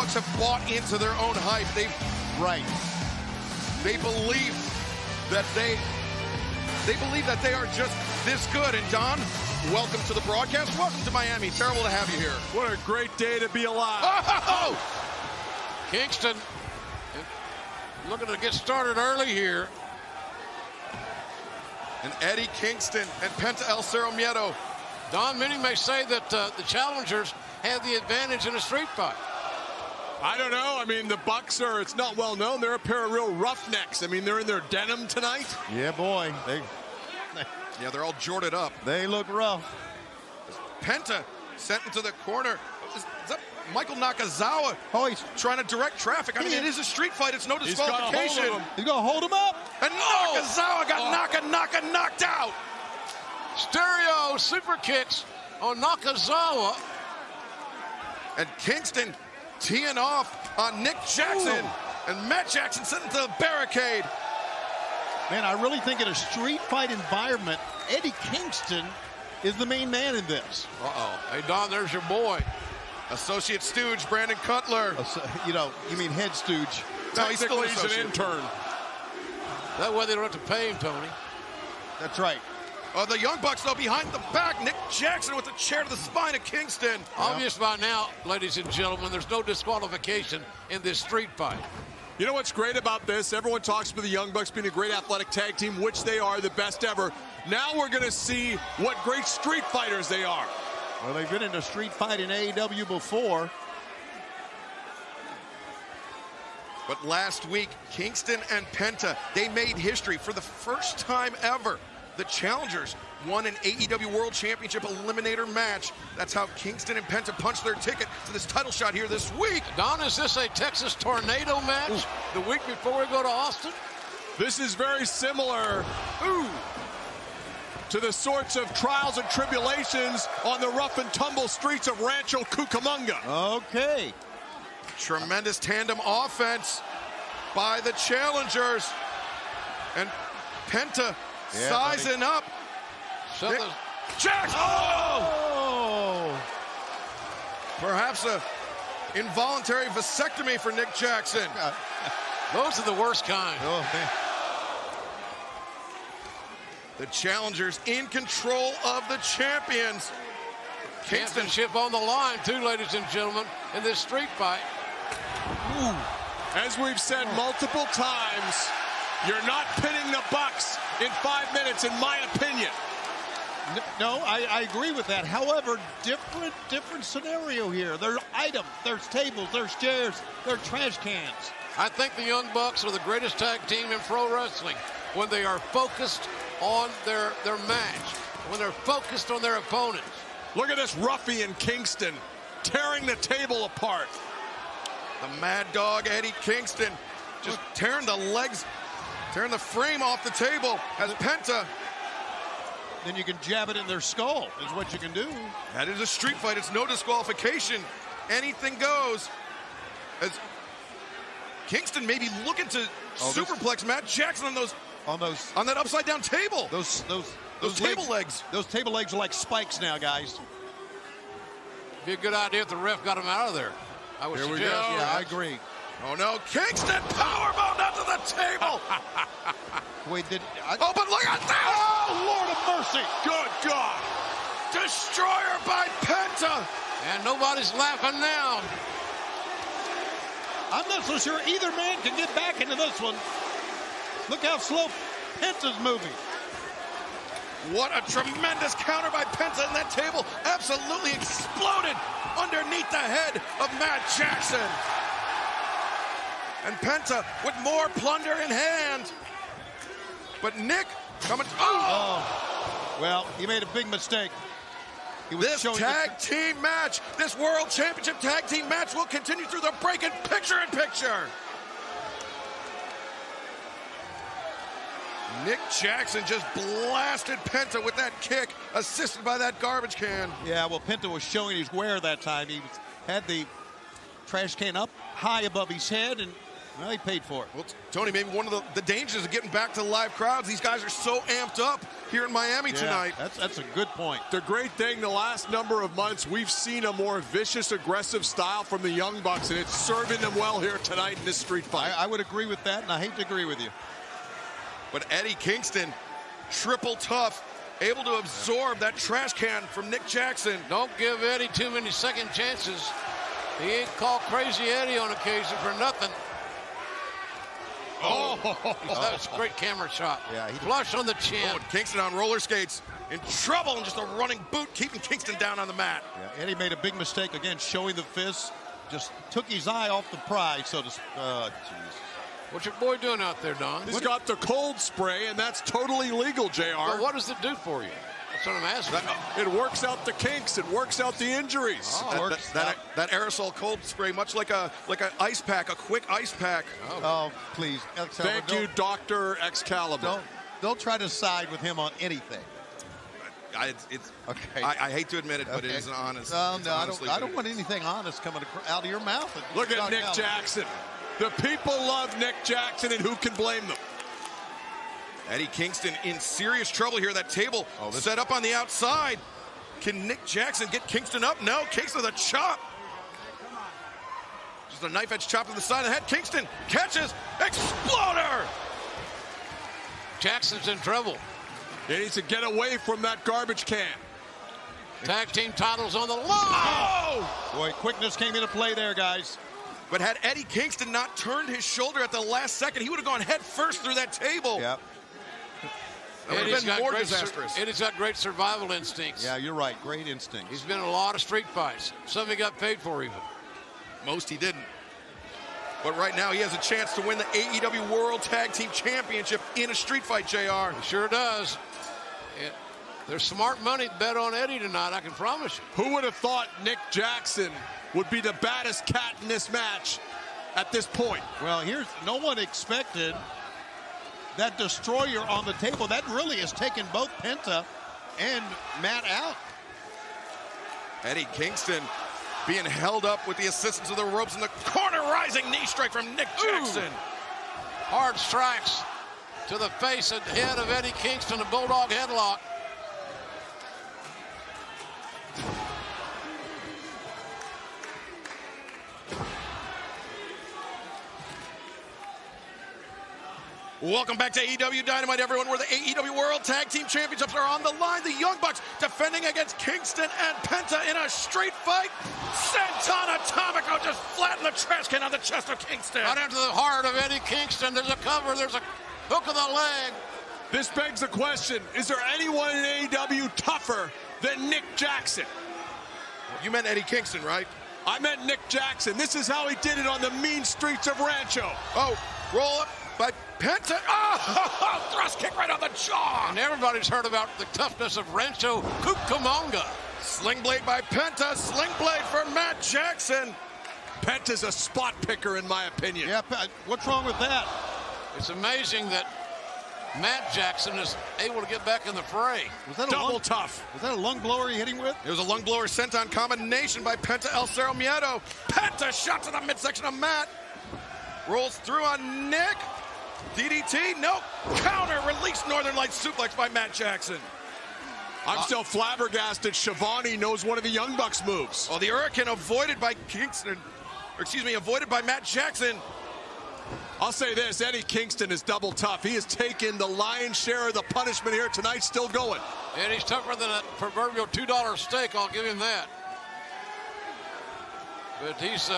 Bucks have bought into their own hype. They believe that they are just this good. And Don, welcome to the broadcast. Welcome to Miami. Terrible to have you here. What a great day to be alive. Oh! Kingston looking to get started early here. And Eddie Kingston and Penta El Cerro Miedo. Don, many may say that the challengers have the advantage in a street fight. I don't know. I mean, the Bucks are, it's not well known. They're a pair of real roughnecks. I mean, they're in their denim tonight. Yeah, boy. Yeah, they're all jorted up. They look rough. Penta sent into the corner. Is that Michael Nakazawa? Oh, he's trying to direct traffic. I mean, it is a street fight. It's no disqualification. He's going to hold him up. And Nakazawa got knocked out. Stereo super kicks on Nakazawa. And Kingston teeing off on Nick Jackson. Ooh. And Matt Jackson sent into the barricade. Man, I really think in a street fight environment, Eddie Kingston is the main man in this. Hey, Don, there's your boy. Associate stooge, Brandon Cutler. You mean head stooge. No, he's still an intern. That way they don't have to pay him, Tony. That's right. The Young Bucks, though, behind the back. Nick Jackson with a chair to the spine of Kingston. Obvious by now, ladies and gentlemen, there's no disqualification in this street fight. You know what's great about this? Everyone talks about the Young Bucks being a great athletic tag team, which they are, the best ever. Now we're going to see what great street fighters they are. Well, they've been in a street fight in AEW before. But last week, Kingston and Penta, they made history for the first time ever. The challengers won an AEW World Championship Eliminator match. That's how Kingston and Penta punched their ticket to this title shot here this week. Don, is this a Texas Tornado match the week before we go to Austin? This is very similar to the sorts of trials and tribulations on the rough and tumble streets of Rancho Cucamonga. Okay. Tremendous tandem offense by the challengers. And Penta sizing up. Jackson! Oh! Perhaps a involuntary vasectomy for Nick Jackson. Those are the worst kind. Oh, man. The challengers in control of the champions. Kingston Championship on the line, too, ladies and gentlemen, in this street fight. Ooh. As we've said multiple times, you're not pinning the Bucks in 5 minutes, in my opinion. No, I agree with that. However, different scenario here. There's items, there's tables, there's chairs, there's trash cans. I think the Young Bucks are the greatest tag team in pro wrestling when they are focused on their match, when they're focused on their opponents. Look at this ruffian Kingston tearing the table apart. The Mad Dog Eddie Kingston just tearing the legs, tearing the frame off the table as Penta. Then you can jab it in their skull, is what you can do. That is a street fight. It's no disqualification. Anything goes. As Kingston maybe looking to superplex Matt Jackson on that upside down table. Those table legs. Those table legs are like spikes now, guys. Be a good idea if the ref got him out of there. I would suggest. Yeah, I agree. Oh no, Kingston powerbomb out to the table. Wait, but look at that! Oh, Lord of mercy! Good God! Destroyer by Penta. And nobody's laughing now. I'm not so sure either man can get back into this one. Look how slow Penta's moving. What a tremendous counter by Penta, and that table absolutely exploded underneath the head of Matt Jackson. And Penta with more plunder in hand. But Nick coming. Well, he made a big mistake. This tag team match, this World Championship tag team match will continue through the break in picture-in-picture. Nick Jackson just blasted Penta with that kick, assisted by that garbage can. Yeah, well, Penta was showing his wear that time. He had the trash can up high above his head, and he paid for it. Well, Tony, maybe one of the dangers of getting back to live crowds, these guys are so amped up here in Miami tonight. That's a good point. The great thing, the last number of months, we've seen a more vicious, aggressive style from the Young Bucks, and it's serving them well here tonight in this street fight. I would agree with that, and I hate to agree with you. But Eddie Kingston, triple tough, able to absorb that trash can from Nick Jackson. Don't give Eddie too many second chances. He ain't called Crazy Eddie on occasion for nothing. Oh, that was a great camera shot. Yeah, flush on the chin. Oh, and Kingston on roller skates in trouble, and just a running boot keeping Kingston down on the mat. Yeah, Eddie made a big mistake again, showing the fist. Just took his eye off the prize, so to speak. Oh, jeez. What's your boy doing out there, Don? He's got the cold spray, and that's totally legal, JR. Well, what does it do for you? That's what I'm asking. It works out the kinks. It works out the injuries. Oh, that aerosol cold spray, much like an ice pack, a quick ice pack. Oh, please. Thank you, Dr. Excalibur. Don't try to side with him on anything. Okay. I hate to admit it, but it is honest. No, I don't want anything honest coming out of your mouth. Look at Nick Jackson. The people love Nick Jackson, and who can blame them? Eddie Kingston in serious trouble here. That table set up on the outside. Can Nick Jackson get Kingston up? No, Kingston with a chop. Just a knife edge chop to the side of the head. Kingston catches, exploder! Jackson's in trouble. He needs to get away from that garbage can. Tag team titles on the line. Oh! Boy, quickness came into play there, guys. But had Eddie Kingston not turned his shoulder at the last second, he would have gone head first through that table. Yep. That would have been more disastrous. Eddie's got great survival instincts. Yeah, you're right. Great instincts. He's been in a lot of street fights. Some he got paid for even. Most he didn't. But right now he has a chance to win the AEW World Tag Team Championship in a street fight, JR. He sure does. There's smart money bet on Eddie tonight, I can promise you. Who would have thought Nick Jackson would be the baddest cat in this match at this point? Well, no one expected that destroyer on the table. That really has taken both Penta and Matt out. Eddie Kingston being held up with the assistance of the ropes in the corner, rising knee strike from Nick Jackson. Hard strikes to the face and head of Eddie Kingston, a bulldog headlock. Welcome back to AEW Dynamite, everyone, where the AEW World Tag Team Championships are on the line. The Young Bucks defending against Kingston and Penta in a street fight. Senton Atomico just flattened the trash can on the chest of Kingston. Right into the heart of Eddie Kingston. There's a cover. There's a hook of the leg. This begs the question, is there anyone in AEW tougher than Nick Jackson? You meant Eddie Kingston, right? I meant Nick Jackson. This is how he did it on the mean streets of Rancho. Oh, roll up by Penta. Oh, thrust kick right on the jaw. And everybody's heard about the toughness of Rancho Cucamonga. Sling blade by Penta. Sling blade for Matt Jackson. Penta's a spot picker, in my opinion. Yeah, what's wrong with that? It's amazing that Matt Jackson is able to get back in the fray. Was that double tough? Was that a lung blower he hit him with? It was a lung blower senton combination by Penta El Cerro Miedo. Penta shot to the midsection of Matt. Rolls through on Nick. DDT, no. Counter, release Northern Lights suplex by Matt Jackson. I'm still flabbergasted Shivani knows one of the Young Bucks moves. Oh, the Hurricane avoided by Kingston. Or excuse me, avoided by Matt Jackson. I'll say this, Eddie Kingston is double tough. He has taken the lion's share of the punishment here tonight, still going. And he's tougher than a proverbial $2 steak, I'll give him that. But he's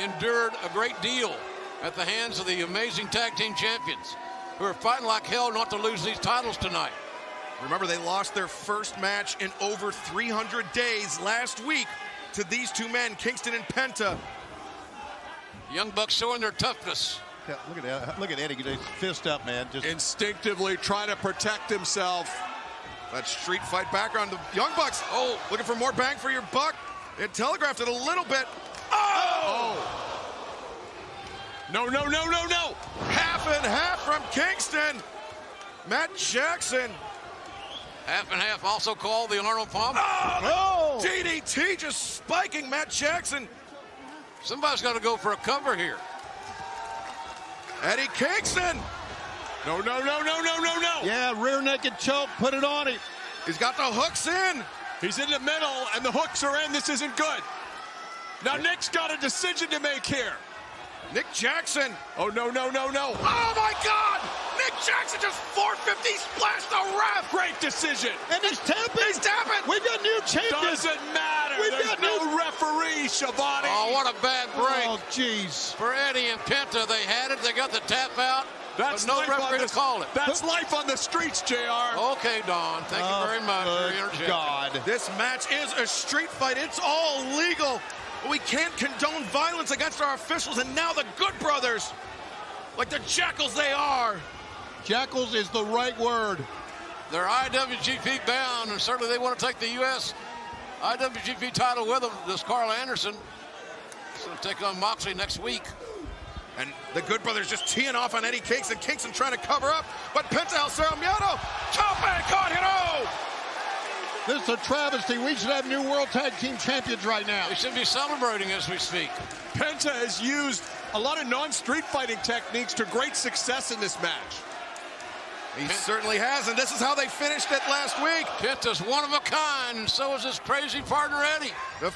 endured a great deal at the hands of the amazing tag team champions who are fighting like hell not to lose these titles tonight. Remember, they lost their first match in over 300 days last week to these two men, Kingston and Penta. Young Bucks showing their toughness. Yeah, look at that. Look at Eddie. He's fist up, man. Just instinctively trying to protect himself. That street fight background. The Young Bucks, looking for more bang for your buck. It telegraphed it a little bit. Oh! No, no, no, no, no! Half and half from Kingston. Matt Jackson. Half and half, also called the Arnold Palmer. Oh! DDT just spiking Matt Jackson. Somebody's got to go for a cover here. Eddie Kingston. No, no, no, no, no, no, no. Yeah, rear naked choke. Put it on him. He's got the hooks in. He's in the middle, and the hooks are in. This isn't good. Now Nick's got a decision to make here. Nick Jackson. Oh, no, no, no, no. Oh, my God. Nick Jackson just 450 splashed the ref. Great decision. And he's tapping. He's tapping. We've got new champions. Doesn't matter. We've There's got no referee, Schiavone. Oh, what a bad break. Oh, jeez. For Eddie and Penta, they had it. They got the tap out. That's but no life referee to call it. That's life on the streets, JR. Okay, Don. Thank you very much for your interjection. God. This match is a street fight. It's all legal. We can't condone violence against our officials, and now the Good Brothers, like the jackals they are. Jackals is the right word. They're IWGP bound, and certainly they want to take the U.S. IWGP title with them. This Carl Anderson is going to take on Moxley next week. And the Good Brothers just teeing off on Eddie Kingston. Kingston trying to cover up, but Penta El Cerro Miedo, Chope caught hero. This is a travesty. We should have new World Tag Team Champions right now. They should be celebrating as we speak. Penta has used a lot of non-street fighting techniques to great success in this match. He certainly has, and this is how they finished it last week. Penta's one of a kind, and so is his crazy partner, Eddie. The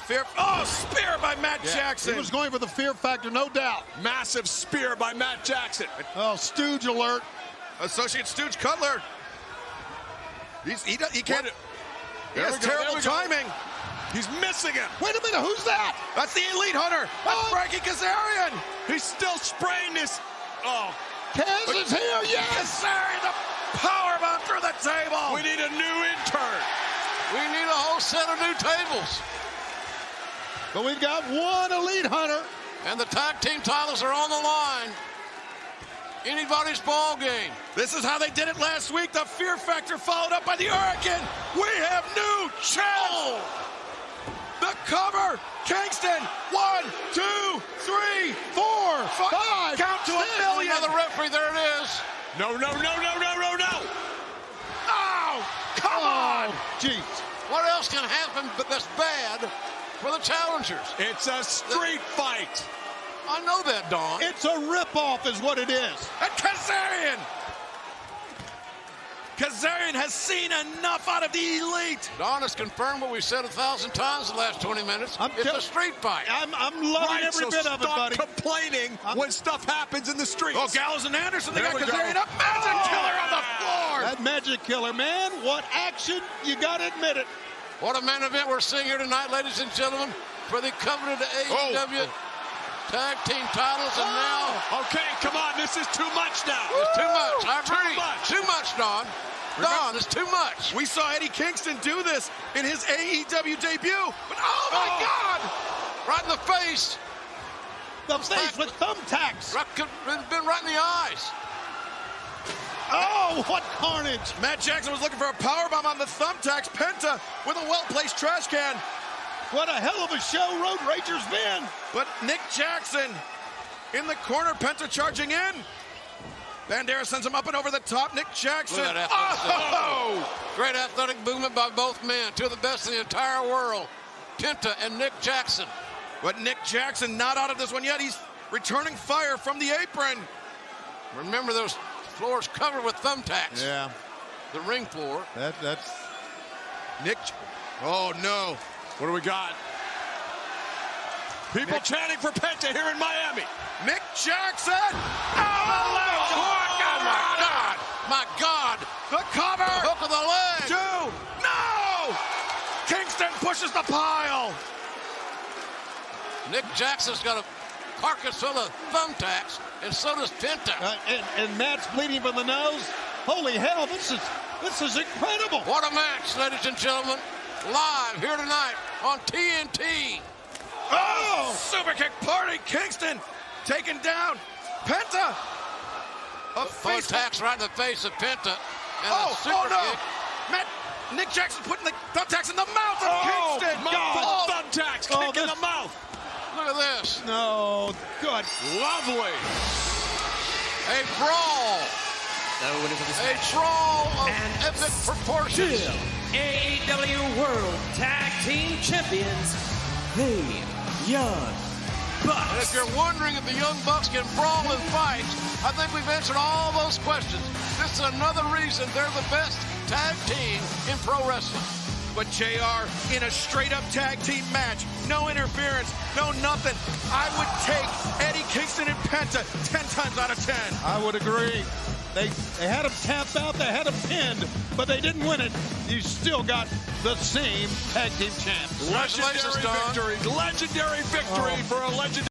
spear by Matt Jackson. He was going for the fear factor, no doubt. Massive spear by Matt Jackson. Oh, Stooge alert. Associate Stooge Cutler. He can't. He has terrible timing. He's missing him. Wait a minute, who's that? That's the Elite Hunter. That's Frankie Kazarian. He's still spraying this. Oh, Kaz is here, yes! Kazarian, the powerbomb through the table. we need a new intern. We need a whole set of new tables. But we've got one Elite Hunter. And the tag team titles are on the line. Anybody's ball game. This is how they did it last week. The Fear Factor followed up by the Hurricane. We have new champs. The cover. Kingston. 1, 2, 3, 4, 5. Count to 1,000,000. Another referee. There it is. No, no, no, no, no, no, no. Oh, come on. Jeez. What else can happen but that's bad for the challengers? It's a street fight. I know that, Don. It's a ripoff is what it is. And Kazarian. Kazarian has seen enough out of the Elite. Don has confirmed what we've said 1,000 times in the last 20 minutes. It's a street fight. I'm loving every bit of it, buddy. Stop complaining when stuff happens in the streets. Oh, Gallows and Anderson, they There got we Kazarian go. up. Magic Killer on the floor. That Magic Killer, man, what action, you gotta admit it. What a main event we're seeing here tonight, ladies and gentlemen, for the coveted AEW tag team titles. And now, Okay, come on, this is too much now. it's too much. I agree. Too much. Too much, Don. Don, it's too much. We saw Eddie Kingston do this in his AEW debut, but oh my God! Right in the face. The face with thumbtacks. Been right in the eyes. Oh, what carnage. Matt Jackson was looking for a powerbomb on the thumbtacks. Penta with a well-placed trash can. What a hell of a show Road Rager's been. But Nick Jackson in the corner, Penta charging in. Bandera sends him up and over the top. Nick Jackson. Look at that Oh! Great athletic movement by both men. Two of the best in the entire world. Penta and Nick Jackson. But Nick Jackson not out of this one yet. He's returning fire from the apron. Remember those floors covered with thumbtacks. Yeah, The ring floor. that's... Nick. Oh, no. What do we got? People chanting for Penta here in Miami. Nick Jackson. Oh, my God. My God. the cover. Hook of the leg. 2. No. Kingston pushes the pile. Nick Jackson's got a carcass full of thumbtacks, and so does Penta. And Matt's bleeding from the nose. Holy hell, this is incredible. What a match, ladies and gentlemen. Live here tonight on TNT. Oh, super kick party. Kingston taken down. Penta. A face Thumbtacks right in the face of Penta. And a Oh, super oh no. kick. Nick Jackson putting the thumbtacks in the mouth of Kingston. Multiple thumbtacks, kick in the mouth. Look at this. No, good. Lovely. A brawl. A brawl of epic proportions. AEW World Tag Team Champions, the Young And if you're wondering if the Young Bucks can brawl and fight, I think we've answered all those questions. This is another reason they're the best tag team in pro wrestling. But JR, in a straight-up tag team match, no interference, no nothing, I would take Eddie Kingston and Penta 10 times out of 10. I would agree. They had him tapped out, they had him pinned, but they didn't win it. You still got the same tag team champs. Congratulations, Don. Legendary victory for a legendary.